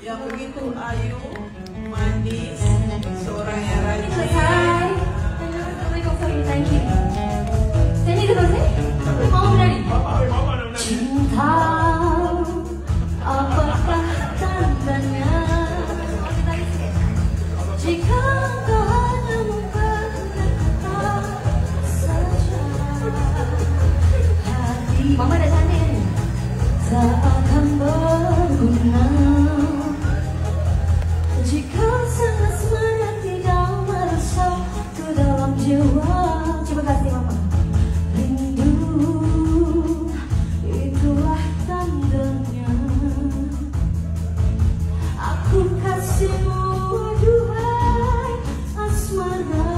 yang begitu ayu, manis, seorang yang rajin. Selesai. Assalamualaikum warahmatullahi wabarakatuh. Saya ni terus mau menari. Cinta, apakah tandanya? Jika kau hanya memperkata saja, hati Mama dah cantik ni tak akan berguna jika sangat-sangat tidak merasa ke dalam jiwa. Terima kasih Mama. Rindu itulah tandanya. Aku kasihmu aduhai asmara.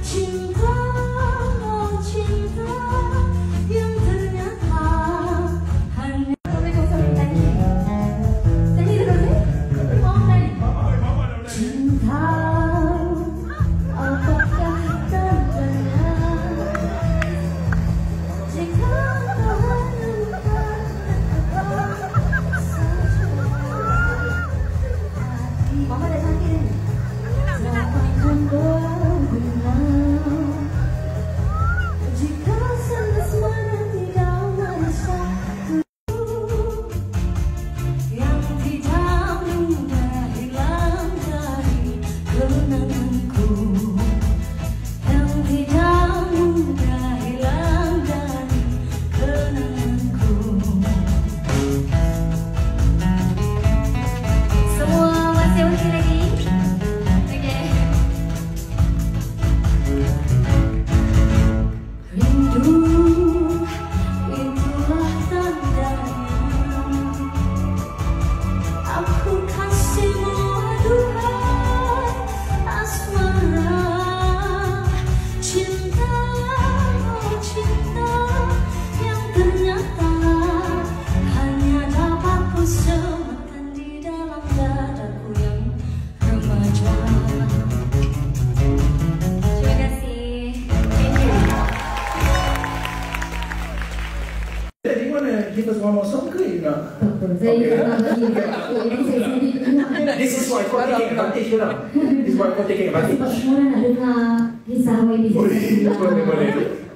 Cinta, oh cinta yang ternyata hanya. Cinta, apakah tandanya? Jika kau hanya memperkata saja, hati Mama dah cantik ni tak akan berguna jika sangat-sangat tidak merasa yang tidak mudah hilang dari kenanganku, yang tidak mudah hilang dari kenanganku. Semua masih okey lagi? Okey. Rindu itulah tandanya. Aku kasihmu aduhai asmara. Cinta, oh cinta yang ternyata hanya dapat ku sematkan di dalam dadaku yang remaja. Terima kasih. Thank you. Do you want to give us one more song ke? This is why kau taking advantage ke tak? This is why kau taking advantage. Semua nak dengar kisah Hawaii di sini.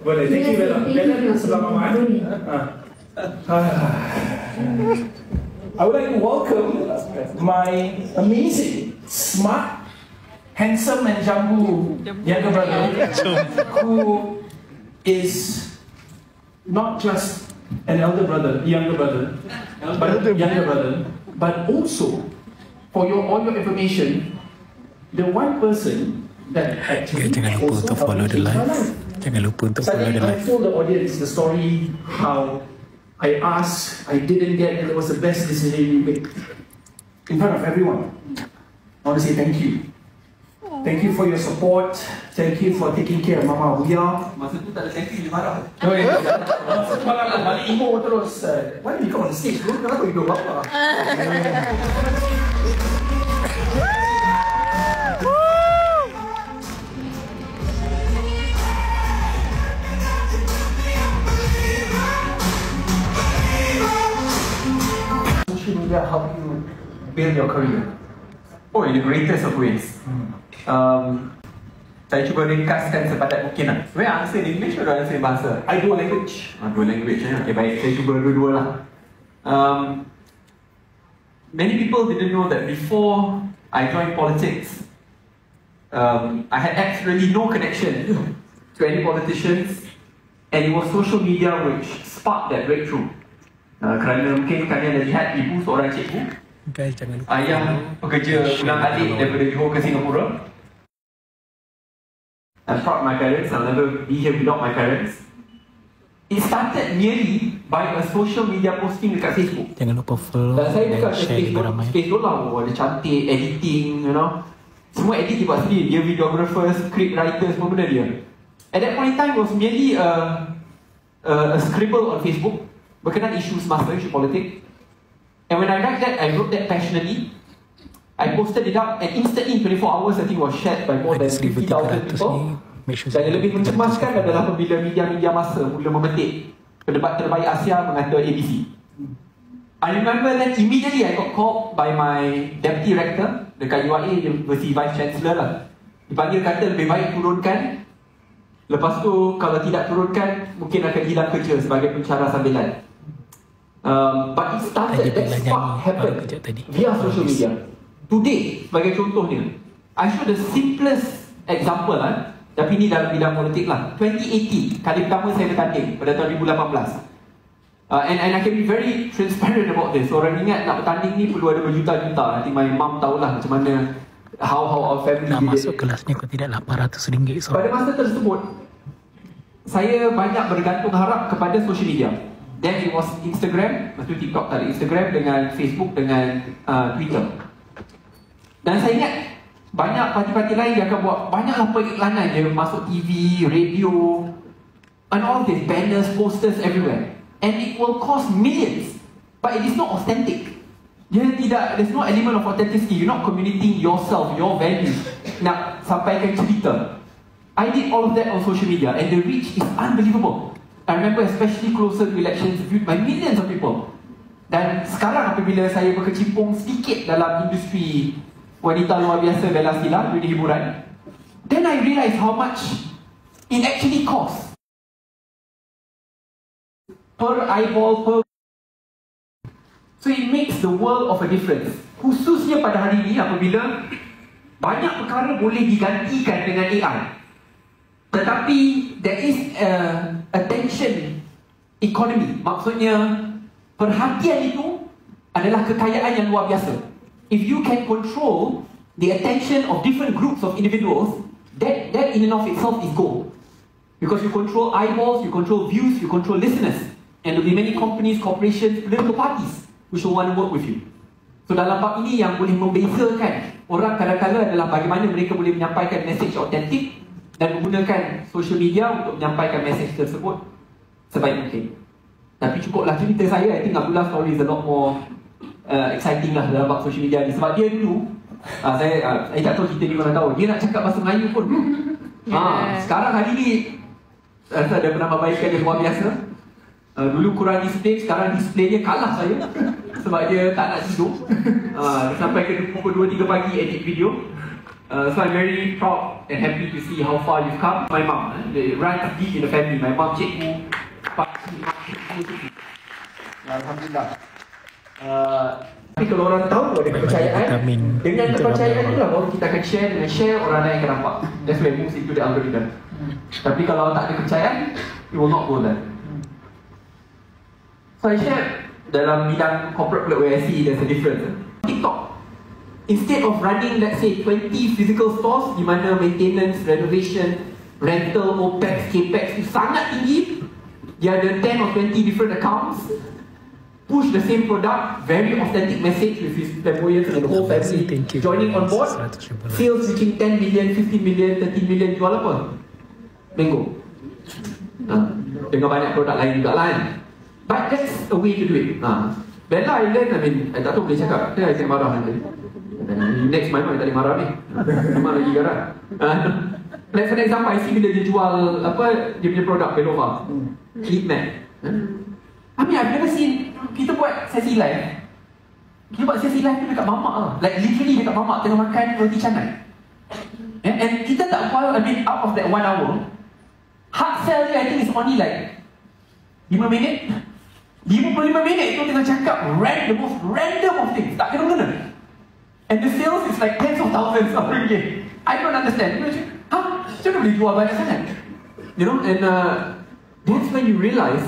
Boleh. Thank you Bella. Bella sebelah Mama. I would like to welcome my amazing, smart, handsome and jambu younger brother who is not just an younger brother, but also for all your information, the one person that actually Jangan lupa untuk follow the live. Jangan lupa untuk follow the I live. told the audience the story how I asked, I didn't get, and it was the best decision you made in front of everyone. I want to say thank you. Thank you for your support. Thank you for taking care of Mama Buya. Masa tu tak ada thank you, dia marah. Oh ya. Malah balik ibu terus. Why did you come on stage? Lu kenapa hidup apa? Social media help you build your career? Oh, in the greatest of ways. Saya cuba ringkaskan sepadat mungkin lah. Sebenarnya answer in English atau answer in bahasa? I do language. Dua language ya. Okay, baik. Saya cuba dua-dua lah. Many people didn't know that before I joined politics, I had absolutely no connection to any politicians, and it was social media which sparked that breakthrough. Kerana mungkin kalian dah lihat ibu seorang cikgu, Guys, jangan lupa. ayah pekerja ulang alik daripada Johor ke Singapura. I'm proud of my parents. I'll never be here without my parents. It started merely by a social media posting dekat Facebook. Jangan lupa follow Dan saya dan bukan share Facebook, juga ramai. Facebook lah, ada cantik, editing, you know. Semua edit dia buat sendiri. Dia videographer, script writer, semua benda dia. At that point in time, it was merely a scribble on Facebook berkenaan isu semasa, isu politik. And when I write that, I wrote that passionately. I posted it up and instantly in 24 hours I think it was shared by more than 50,000 people. Dan yang lebih mencemaskan adalah apabila media-media masa mula memetik pendebat terbaik Asia mengata ABC. I remember that immediately I got called by my deputy rector dekat UIA, dia versi vice chancellor lah. Dipanggil kata lebih baik turunkan. Lepas tu kalau tidak turunkan mungkin akan hilang kerja sebagai pencara sambilan. But it started, that spark happened via social media. Today, sebagai contohnya, I show the simplest example lah. Tapi ni dalam bidang politik lah. 2018, kali pertama saya bertanding pada tahun 2018. And I can be very transparent about this. Orang ingat nak bertanding ni perlu ada berjuta-juta. Nanti my mom tahulah macam mana, how our family Nak masuk kelasnya kau tidak RM800 so. Pada masa tersebut, saya banyak bergantung harap kepada social media. Then it was Instagram, lepas tu TikTok tadi, Instagram dengan Facebook dengan Twitter. Dan saya ingat banyak parti-parti lain dia akan buat banyaklah periklanan dia masuk TV, radio, and all this, banners, posters everywhere. And it will cost millions, but it is not authentic. Dia tidak, there's no element of authenticity. You're not communicating yourself, your values. Nak sampaikan cerita. I did all of that on social media, and the reach is unbelievable. I remember especially closer to elections, viewed by millions of people. Dan sekarang apabila saya berkecimpung sedikit dalam industri wanita luar biasa Bella Sila, dunia hiburan, then I realise how much it actually costs. Per eyeball, per... So it makes the world of a difference. Khususnya pada hari ini apabila banyak perkara boleh digantikan dengan AI. Tetapi there is attention economy. Maksudnya perhatian itu adalah kekayaan yang luar biasa. If you can control the attention of different groups of individuals, that in and of itself is gold. Because you control eyeballs, you control views, you control listeners. And there will be many companies, corporations, political parties which will want to work with you. So dalam bab ini yang boleh membezakan orang kadang-kadang adalah bagaimana mereka boleh menyampaikan message autentik dan menggunakan social media untuk menyampaikan message tersebut sebaik mungkin. Tapi cukuplah cerita saya. I think Abdullah story is a lot more exciting lah dalam bab social media ni. Sebab dia dulu, saya tak tahu cerita ni korang tahu, dia nak cakap bahasa Melayu pun. Sekarang hari ni rasa ada penambahbaikan yang luar biasa. Dulu kurang display, sekarang display dia kalah saya. Sebab dia tak nak tidur. Sampai ke pukul 2-3 pagi edit video. So I'm very proud and happy to see how far you've come. My mom, the runs deep in the family. My mom cikgu, Alhamdulillah. Tapi kalau orang tahu ada kepercayaan, dengan kepercayaan itulah baru kita akan share orang lain akan nampak. That's why moves into the algorithm. Tapi kalau tak ada kepercayaan, it will not go there. So I share dalam bidang corporate where I see there's a difference. TikTok, instead of running let's say 20 physical stores di mana maintenance, renovation, rental, OPEX, CAPEX itu sangat tinggi, dia ada 10 or 20 different accounts, push the same product, very authentic message with his employees and the whole family joining on board, sales reaching 10 million, 15 million, 30 million, jual apa? Mango. Dengan banyak produk lain juga lah kan. But that's a way to do it. Bella Island, I tak tahu boleh cakap. Dia akan marah nanti. Next my mom tak boleh marah ni. Memang lagi garang. Like for example, I see bila dia jual apa, dia punya produk Belova, Sleep Mat. I've never seen, kita buat sesi live. Kita buat sesi live tu dekat mamak lah. Like literally dekat mamak tengah makan roti canai. And kita tak buat, out of that 1 hour, hard sell dia I think is only like 5 minit. 55 minit tu tengah cakap the most random of things. Tak kena-kena. And the sales is like tens of thousands of ringgit. I don't understand. Macam mana boleh jual banyak sangat? You know, and that's when you realise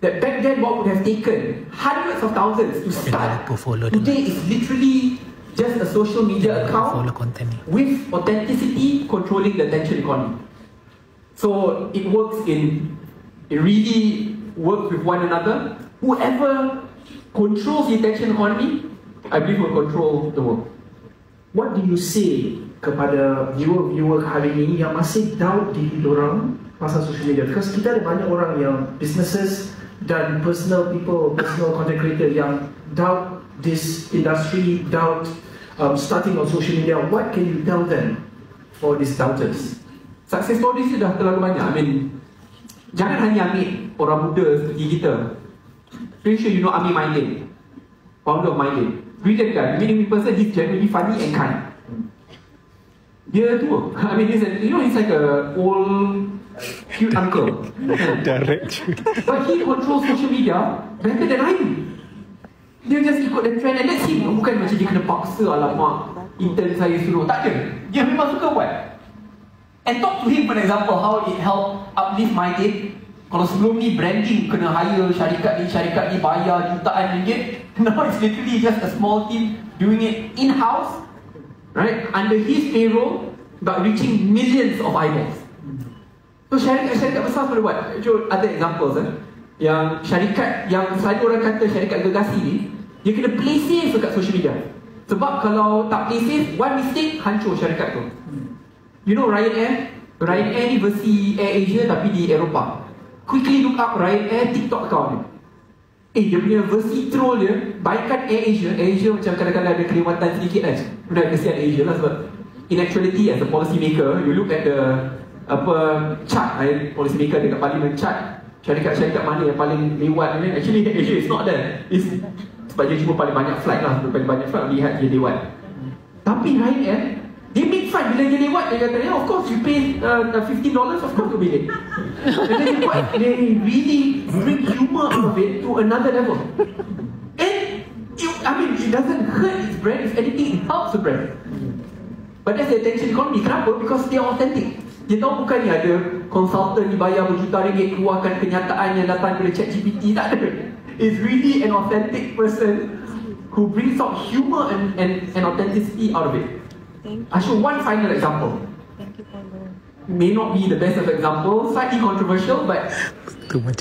that back then what would have taken hundreds of thousands to start, today is literally just a social media account with authenticity controlling the attention economy. So it works it really works with one another. Whoever controls the attention economy, I believe will control the world. What do you say kepada viewer hari ini yang masih doubt diri diorang pasal social media? Because kita ada banyak orang yang businesses dan personal content creator yang doubt this industry, doubt starting on social media. What can you tell them for these doubters? Success stories dah terlalu banyak. Jangan hanya ambil orang muda seperti kita. Pretty sure you know Ami Mailin. founder of MyDay. Brilliant guy, brilliant person, he's genuinely funny and kind. Dia tua. I mean, he's like a old cute uncle. Direct. But he controls social media better than I do. Dia just ikut the trend and that's him. Bukan macam dia kena paksa, alamak, intern saya suruh. Tak ada. Dia memang suka buat. And talk to him for example, how it helped uplift MyDay. Kalau sebelum ni branding kena hire syarikat ni bayar jutaan ringgit. Now it's literally just a small team doing it in-house, right? Under his payroll, but reaching millions of eyeballs. So syarikat besar boleh buat. Ada examples yang syarikat yang selalu orang kata syarikat gergasi ni, dia kena play safe dekat social media. Sebab kalau tak play safe, one mistake hancur syarikat tu. You know Ryanair? Ryanair ni versi Air Asia tapi di Eropah. Quickly look up Ryanair TikTok account dia. Dia punya versi troll dia, baikkan Air Asia macam kadang-kadang ada kelewatan sedikit kan. Sudah kesian Air Asia lah sebab in actuality as a policy maker, you look at the chart, policy maker dekat parlimen chart, syarikat-syarikat mana yang paling lewat ni, actually Air Asia is not there. Sebab dia cuma paling banyak flight lah, paling banyak flight lihat dia lewat. Tapi Ryanair, dia make fun bila dia lewat, dia kata, yeah, of course you pay $15, of course you pay it. And then they really bring humor out of it to another level. And it doesn't hurt its brand, if anything it helps the brand. But that's the attention economy. Kenapa? Because they are authentic. Dia tahu bukan ni ada konsultan dibayar berjuta ringgit keluarkan kenyataan yang datang dari ChatGPT. Tak ada. It's really an authentic person who brings out humor and authenticity out of it. I show one final example. May not be the best of example, slightly controversial, but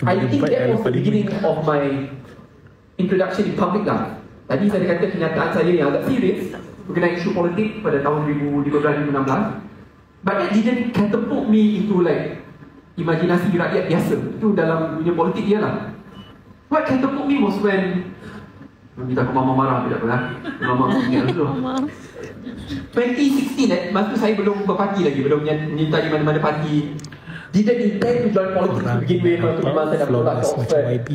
I think that was the beginning of my introduction in public life. Tadi saya kata kenyataan saya yang agak serius berkenaan isu politik pada tahun 2015-2016. But that didn't catapult me into like imajinasi rakyat biasa. Itu dalam dunia politik dia lah. What catapult me was when minta ke mama marah, tidak pernah. Mama ingat dulu. 2016 masa tu saya belum berparti lagi, belum menyertai mana-mana parti. Didn't intend to join politics to begin with. Waktu memang saya dah tolak ke Oxford. YB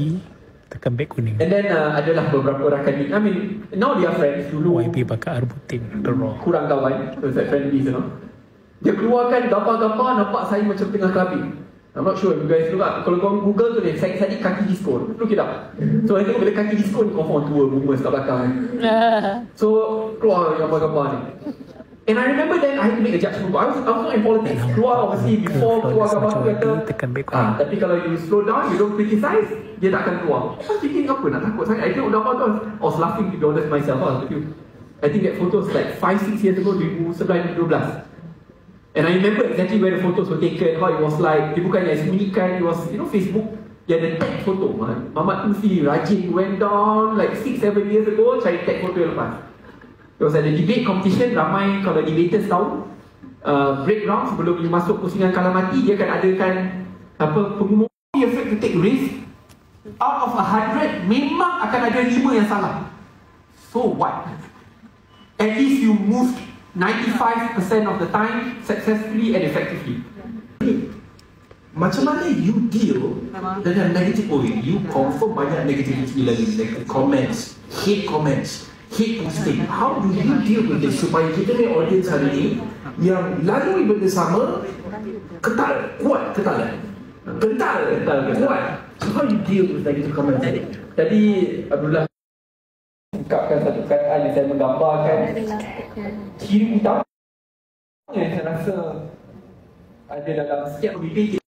tekan back kuning. And then adalah beberapa rakan ni. I mean, now they are friends. Dulu YB bakar arbutin kurang kawan. So it's like friendly, you know. Dia keluarkan gambar-gambar nampak saya macam tengah clubbing. I'm not sure if you guys look up. Kalau kau Google tu dia, saya kaki disco. Look it up. So I think bila kaki disco ni confirm tua boomers kat belakang. So keluar gambar-gambar ni. And I remember then I had to make a judgment. I was not in politics. Keluar obviously before keluar gambar tu kata tapi kalau you slow down, you don't criticize, dia tak akan keluar. I was thinking apa nak takut sangat. I tengok gambar tu, I was laughing to be honest myself. I think that photo was like 5-6 years ago, 2011-2012. And I remember exactly where the photos were taken, how it was like. Dia bukan yang sembunyikan, it was, you know, Facebook. Dia ada tag photo. Mamat tu mesti rajin, went down like 6-7 years ago, cari tag photo yang lepas. There was ada debate competition, ramai kalau debaters tahu. Breakdown sebelum you masuk pusingan kalah mati, dia akan adakan pengumuman. Be afraid to take risk. Out of 100, memang akan ada 5 yang salah. So what? At least you moved 95% of the time successfully and effectively. Macam mana you deal dengan negative going? You confirm banyak negativity lagi, like comments, hate posting. How do you deal with this supaya kita ni audience hari ni yang lalui benda sama kental, kuat, kental, kuat. So how you deal with negative comments? Tadi Abdullah ungkapkan satu perkataan yang saya menggambarkan ciri utama yang saya rasa ada dalam setiap pemimpin.